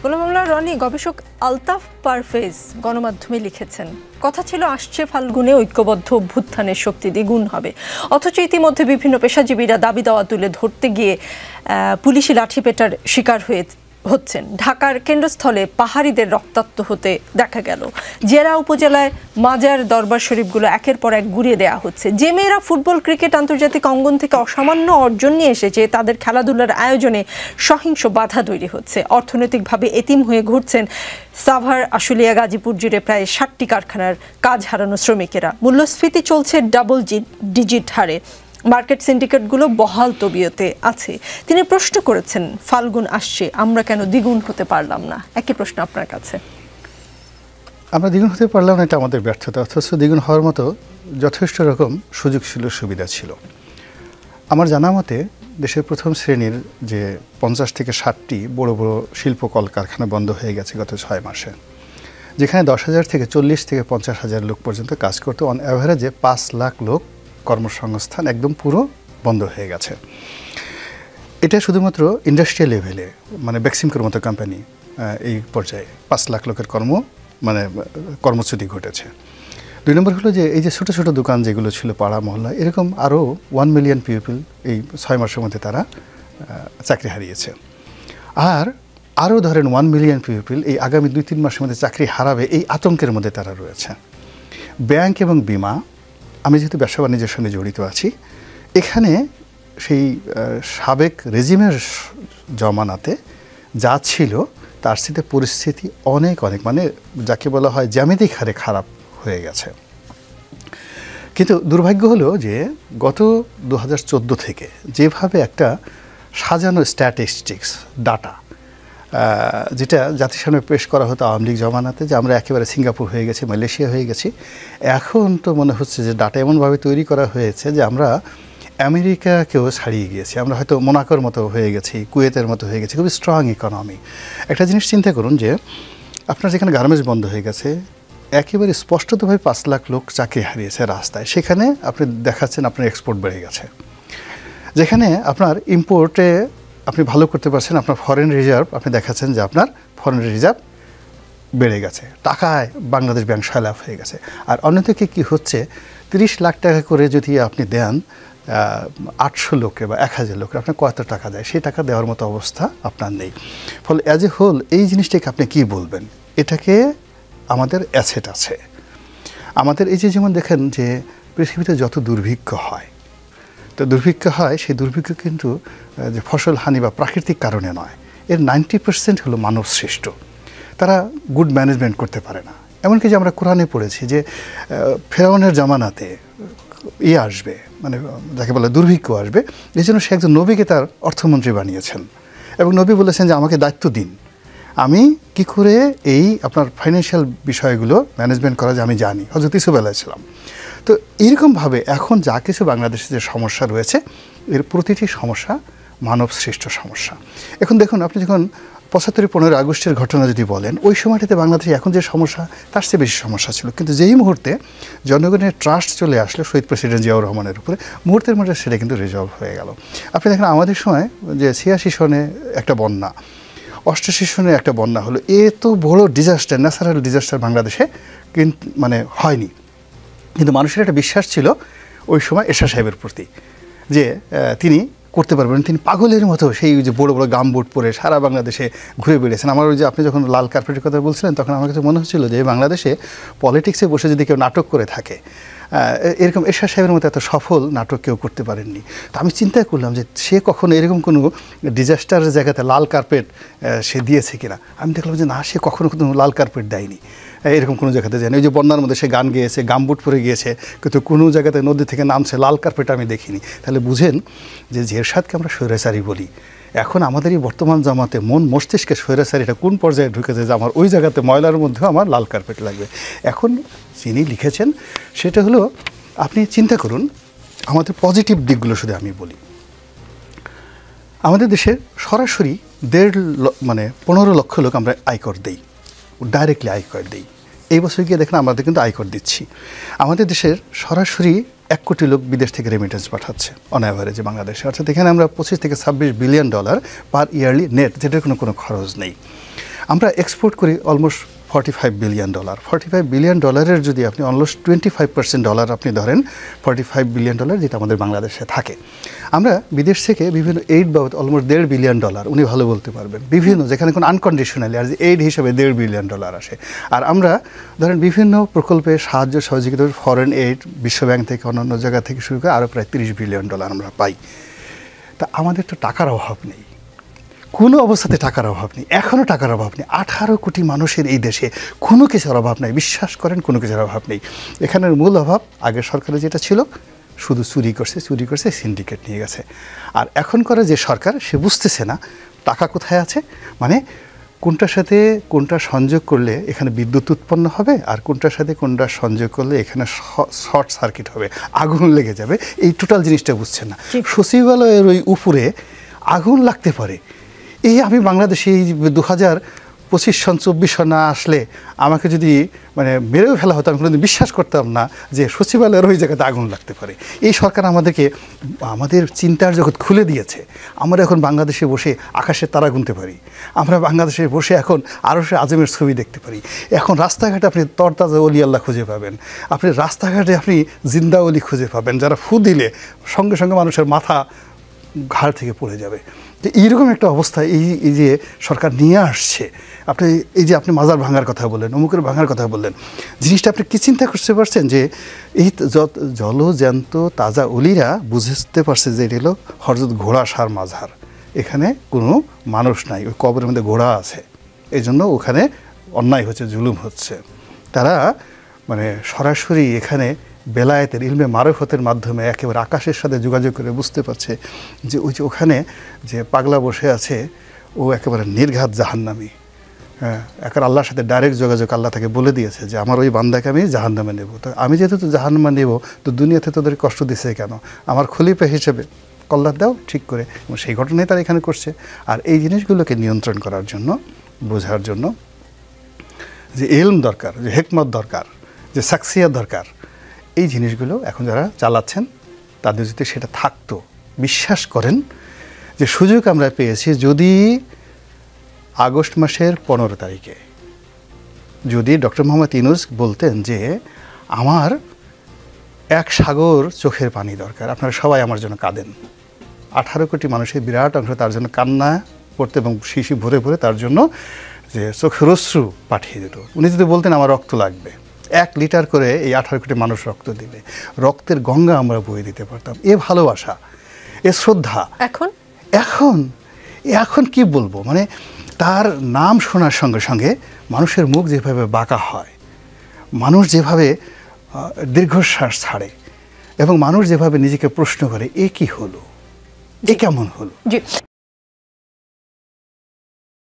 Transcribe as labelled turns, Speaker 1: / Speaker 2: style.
Speaker 1: গোলাম মাওলা রনি, গবেষক আলতাফ পারভেজ গণমাধ্যমে লিখেছেন, কথা ছিল আসছে ফাল্গুনে ঐক্যবদ্ধ অভ্যুত্থানের শক্তি দ্বিগুণ হবে, অথচ ইতিমধ্যে বিভিন্ন পেশাজীবীরা দাবি দাওয়া তুলে ধরতে গিয়ে পুলিশি লাঠিপেটার শিকার হচ্ছেন। ঢাকার কেন্দ্রস্থলে পাহাড়িদের রক্তাক্ত হতে দেখা গেল। জেলা উপজেলায় মাজার দরবার শরীফগুলো একের পর এক গুড়িয়ে দেওয়া হচ্ছে। যে মেয়েরা ফুটবল, ক্রিকেট, আন্তর্জাতিক অঙ্গন থেকে অসামান্য অর্জন নিয়ে এসেছে, তাদের খেলাধুলার আয়োজনে সহিংস বাধা তৈরি হচ্ছে। অর্থনৈতিকভাবে এতিম হয়ে ঘুরছেন সাভার, আশুলিয়া, গাজীপুর জুড়ে প্রায় 60টি কারখানার কাজ হারানো শ্রমিকেরা। মূল্যস্ফীতি চলছে ডাবল ডিজিট হারে। মার্কেট সিন্ডিকেটগুলো বহাল তবিয়তে আছে। তিনি প্রশ্ন করেছেন, ফাল্গুন আসছে, আমরা কেন দ্বিগুণ হতে পারলাম না? একই প্রশ্ন আপনার কাছে।
Speaker 2: আমরা দ্বিগুণ হতে পারলাম না, এটা আমাদের ব্যর্থতা। অথচ দ্বিগুণ হওয়ার মতো যথেষ্ট রকম সুযোগ ছিল, সুবিধা ছিল। আমার জানা মতে দেশের প্রথম শ্রেণীর যে 50 থেকে 60টি বড় বড় শিল্প কলকারখানা বন্ধ হয়ে গেছে গত 6 মাসে, যেখানে 10,000 থেকে 40 থেকে 50,000 লোক পর্যন্ত কাজ করতে, অন অ্যাভারেজে 5 লাখ লোক কর্মসংস্থান একদম পুরো বন্ধ হয়ে গেছে। এটা শুধুমাত্র ইন্ডাস্ট্রিয়াল লেভেলে, মানে বেক্সিমকোর মতো কোম্পানি এই পর্যায়ে 5 লাখ লোকের কর্মচ্যুতি ঘটেছে। 2 নম্বর হলো যে এই যে ছোটো ছোটো দোকান যেগুলো ছিল পাড়া মহল্লা, এরকম আরও 1 মিলিয়ন পিপল এই 6 মাসের মধ্যে তারা চাকরি হারিয়েছে। আর আরও ধরেন 1 মিলিয়ন পিপল এই আগামী 2-3 মাসের মধ্যে চাকরি হারাবে, এই আতঙ্কের মধ্যে তারা রয়েছে। ব্যাংক এবং বিমা, আমি যেহেতু ব্যবসা বাণিজ্যের সঙ্গে জড়িত আছি, এখানে সেই সাবেক রেজিমের জমানাতে যা ছিল তার সাথে পরিস্থিতি অনেক মানে যাকে বলা হয় জ্যামিতিক হারে খারাপ হয়ে গেছে। কিন্তু দুর্ভাগ্য হলো যে গত 2014 থেকে যেভাবে একটা সাজানো স্ট্যাটিস্টিক্স ডাটা, যেটা জাতিসংঘে পেশ করা হতো আওয়ামী লীগ জমানাতে, যে আমরা একেবারে সিঙ্গাপুর হয়ে গেছি, মালয়েশিয়া হয়ে গেছি, এখন তো মনে হচ্ছে যে ডাটা এমনভাবে তৈরি করা হয়েছে যে আমরা আমেরিকাকেও ছাড়িয়ে গিয়েছি। আমরা হয়তো মোনাকোর মতো হয়ে গেছি, কুয়েতের মতো হয়ে গেছি, খুবই স্ট্রং ইকোনমি। একটা জিনিস চিন্তা করুন যে আপনার যেখানে গার্মেন্টস বন্ধ হয়ে গেছে, একেবারে স্পষ্টতভাবে 5 লাখ লোক চাকরি হারিয়েছে রাস্তায়, সেখানে আপনি দেখাচ্ছেন আপনার এক্সপোর্ট বেড়ে গেছে। যেখানে আপনার ইম্পোর্টে আপনি ভালো করতে পারছেন, আপনার ফরেন রিজার্ভ আপনি দেখাচ্ছেন যে আপনার ফরেন রিজার্ভ বেড়ে গেছে, টাকায় বাংলাদেশ ব্যাংক সয়লাভ হয়ে গেছে। আর অন্যদিকে কি হচ্ছে, 30 লাখ টাকা করে যদি আপনি দেন 800 লোকে বা 1000 লোকে, আপনার কত টাকা দেয়, সেই টাকা দেওয়ার মতো অবস্থা আপনার নেই। ফলে অ্যাজ এ হোল এই জিনিসটাকে আপনি কি বলবেন? এটাকে আমাদের অ্যাসেট আছে আমাদের। এই যে যেমন দেখেন যে পৃথিবীতে যত দুর্ভিক্ষ হয়, তো দুর্ভিক্ষ হয়, সেই দুর্ভিক্ষ কিন্তু যে ফসল হানি বা প্রাকৃতিক কারণে নয়, এর 90% হলো মানব সৃষ্ট। তারা গুড ম্যানেজমেন্ট করতে পারে না। এমনকি যে আমরা কোরআনে পড়েছি যে ফেরাউনের জামানাতে আসবে, মানে যাকে বলে দুর্ভিক্ষ আসবে, এই জন্য সে একজন নবীকে তার অর্থমন্ত্রী বানিয়েছেন, এবং নবী বলেছেন যে আমাকে দায়িত্ব দিন, আমি কি করে এই আপনার ফাইন্যান্সিয়াল বিষয়গুলো ম্যানেজমেন্ট করা যায় আমি জানি। হযরত ইউসুফ আলাইহিস সালাম। তো এইরকমভাবে এখন যা কিছু বাংলাদেশে যে সমস্যা রয়েছে, এর প্রতিটি সমস্যা মানব সৃষ্ট সমস্যা। এখন দেখুন, আপনি যখন 75-15 আগস্টের ঘটনা যদি বলেন, ওই সময়টাতে বাংলাদেশে এখন যে সমস্যা তার চেয়ে বেশি সমস্যা ছিল, কিন্তু যেই মুহূর্তে জনগণের ট্রাস্ট চলে আসলো শহীদ প্রেসিডেন্ট জিয়াউর রহমানের উপরে, মুহূর্তের মধ্যে সেটা কিন্তু রিজলভ হয়ে গেল। আপনি দেখেন আমাদের সময় যে 86 সনে একটা বন্যা, 88 সনে একটা বন্যা হলো, এত বড় ডিজাস্টার, ন্যাচারাল ডিজাস্টার বাংলাদেশে কিন্তু মানে হয়নি। কিন্তু মানুষের একটা বিশ্বাস ছিল ওই সময় এরশাদ সাহেবের প্রতি, যে তিনি করতে পারবেন। তিনি পাগলের মতো সেই যে বড় বড় গামবুট পরে সারা বাংলাদেশে ঘুরে বেড়িয়েছেন। আমার ওই যে আপনি যখন লাল কার্পেটের কথা বলছিলেন, তখন আমার কাছে মনে হচ্ছিল যে বাংলাদেশে পলিটিক্সে বসে যদি কেউ নাটক করে থাকে, এরকম এরশাদ সাহেবের মতো এত সফল নাটক কেউ করতে পারেননি। তো আমি চিন্তা করলাম যে সে কখনো এরকম কোনো ডিজাস্টারের জায়গাতে লাল কার্পেট সে দিয়েছে কিনা। আমি দেখলাম যে না, সে কখনো কোনো লাল কার্পেট দেয়নি, এরকম কোনো জায়গাতে যায়নি। ওই যে বন্যার মধ্যে সে গান গেয়েছে, গামবুট পরে গিয়েছে, কিন্তু কোনো জায়গাতে নদী থেকে নামছে, লাল কার্পেট আমি দেখিনি। তাহলে বুঝেন যে এরশাদকে আমরা স্বৈরাচারী বলি। এখন আমাদের এই বর্তমান জামাতে মন মস্তিষ্কে স্বৈরাচারীটা কোন পর্যায়ে ঢুকেছে যে আমার ওই জায়গাতে ময়লার মধ্যেও আমার লাল কার্পেট লাগবে। এখন যিনি লিখেছেন সেটা হলো, আপনি চিন্তা করুন আমাদের পজিটিভ দিকগুলো শুধু আমি বলি। আমাদের দেশে সরাসরি 15 লক্ষ লোক আমরা আয়কর দেই, ডাইরেক্টলি আয়কর দিই। এই বছর গিয়ে দেখেন আমাদের কিন্তু আয়কর দিচ্ছি। আমাদের দেশের সরাসরি 1 কোটি লোক বিদেশ থেকে রেমিটেন্স পাঠাচ্ছে অন অ্যাভারেজে বাংলাদেশে, অর্থাৎ এখানে আমরা $25 থেকে $26 বিলিয়ন পার ইয়ারলি নেট, যেটার কোনো খরচ নেই। আমরা এক্সপোর্ট করি অলমোস্ট $45 বিলিয়ন। $45 বিলিয়ন যদি আপনি অলমোস্ট 25% ডলার আপনি ধরেন, $45 বিলিয়ন যেটা আমাদের বাংলাদেশে থাকে। আমরা বিদেশ থেকে বিভিন্ন এইড বাবদ অলমোস্ট $1.5 বিলিয়ন, উনি ভালো বলতে পারবেন, বিভিন্ন যেখানে কোনো আনকন্ডিশনালি আর এইড হিসাবে $1.5 বিলিয়ন আসে। আর আমরা ধরেন বিভিন্ন প্রকল্পে সাহায্য সহযোগিতা, ফরেন এইড, বিশ্বব্যাংক থেকে অন্যান্য জায়গা থেকে শুরু করে আরও প্রায় $30 বিলিয়ন আমরা পাই। তা আমাদের তো টাকার অভাব নেই, কোনো অবস্থাতে টাকার অভাব নেই, এখনও টাকার অভাব নেই। 18 কোটি মানুষের এই দেশে কোনো কিছুর অভাব নেই, বিশ্বাস করেন কোনো কিছুর অভাব নেই। এখানের মূল অভাব আগের সরকারে যেটা ছিল, শুধু চুরি করছে, সিন্ডিকেট নিয়ে গেছে। আর এখন করে যে সরকার, সে বুঝতেছে না টাকা কোথায় আছে, মানে কোনটার সাথে কোনটা সংযোগ করলে এখানে বিদ্যুৎ উৎপন্ন হবে, আর কোনটার সাথে কোনটা সংযোগ করলে এখানে শর্ট সার্কিট হবে, আগুন লেগে যাবে, এই টোটাল জিনিসটা বুঝছে না। সচিবালয়ের ওই উপরে আগুন লাগতে পারে, এই আমি বাংলাদেশে এই 2025 সন 24 সন না আসলে আমাকে যদি মানে মেরেও ফেলা হতো, আমি কোনোদিন বিশ্বাস করতাম না যে সচিবালয়ের ওই জায়গাতে আগুন লাগতে পারে। এই সরকার আমাদেরকে আমাদের চিন্তার জগৎ খুলে দিয়েছে। আমরা এখন বাংলাদেশে বসে আকাশের তারা গুনতে পারি, আমরা বাংলাদেশে বসে এখন আরশে আজমের ছবি দেখতে পারি। এখন রাস্তাঘাটে আপনি তরতাজা অলি আল্লাহ খুঁজে পাবেন, আপনি রাস্তাঘাটে আপনি জিন্দা অলি খুঁজে পাবেন, যারা ফু দিলে সঙ্গে সঙ্গে মানুষের মাথা ঘাড় থেকে পড়ে যাবে। তো এইরকম একটা অবস্থা এই যে সরকার নিয়ে আসছে। আপনি এই যে আপনি মাজার ভাঙার কথা বললেন, অমুকের ভাঙার কথা বললেন, জিনিসটা আপনি কি চিন্তা করতে পারছেন যে এই জলজ্যান্ত তাজা অলিরা বুঝতে পারছে যে এটা হলো হযরত ঘোড়া সার মাজার, এখানে কোনো মানুষ নাই, ওই কবরের মধ্যে ঘোড়া আছে, এই জন্য ওখানে অন্যায় হচ্ছে, জুলুম হচ্ছে। তারা মানে সরাসরি এখানে বেলায়েতের ইলমে মারফতের মাধ্যমে একেবারে আকাশের সাথে যোগাযোগ করে বুঝতে পারছে যে ওই যে ওখানে যে পাগলা বসে আছে, ও একেবারে নির্ঘাত জাহান্নামী। হ্যাঁ, একেবারে আল্লাহর সাথে ডাইরেক্ট যোগাযোগ, আল্লাহ তাকে বলে দিয়েছে যে আমার ওই বান্দাকে আমি জাহান্নামে নেব। তো আমি যেহেতু তো জাহান্নামে নেব, তো দুনিয়াতে তোদের কষ্ট দিছে কেন, আমার খলিফা হিসেবে কল্যাণ দাও ঠিক করে। এবং সেই ঘটনাই তারা এখানে করছে। আর এই জিনিসগুলোকে নিয়ন্ত্রণ করার জন্য, বোঝার জন্য যে ইলম দরকার, যে হিকমত দরকার, যে সাকসিয়াত দরকার, এই জিনিসগুলো এখন যারা চালাচ্ছেন তাদের যদি সেটা থাকতো, বিশ্বাস করেন যে সুযোগ আমরা পেয়েছি। যদি আগস্ট মাসের 15 তারিখে যদি ডক্টর মোহাম্মদ ইউনূস বলতেন যে আমার এক সাগর চোখের পানি দরকার, আপনারা সবাই আমার জন্য কাঁদেন, 18 কোটি মানুষের বিরাট অংশ তার জন্য কান্না করতে এবং শিশি ভরে ভরে তার জন্য যে চোখের অশ্রু পাঠিয়ে দিত। উনি যদি বলতেন আমার রক্ত লাগবে, 1 লিটার করে এই 18 কোটি মানুষ রক্ত দিবে, রক্তের গঙ্গা আমরা বয়ে দিতে পারতাম। এ ভালোবাসা, এ শ্রদ্ধা। এখন কি বলবো, মানে তার নাম শোনার সঙ্গে সঙ্গে মানুষের মুখ যেভাবে বাঁকা হয়, মানুষ যেভাবে দীর্ঘশ্বাস ছাড়ে, এবং মানুষ যেভাবে নিজেকে প্রশ্ন করে এ কি হলো, এ কেমন হলো।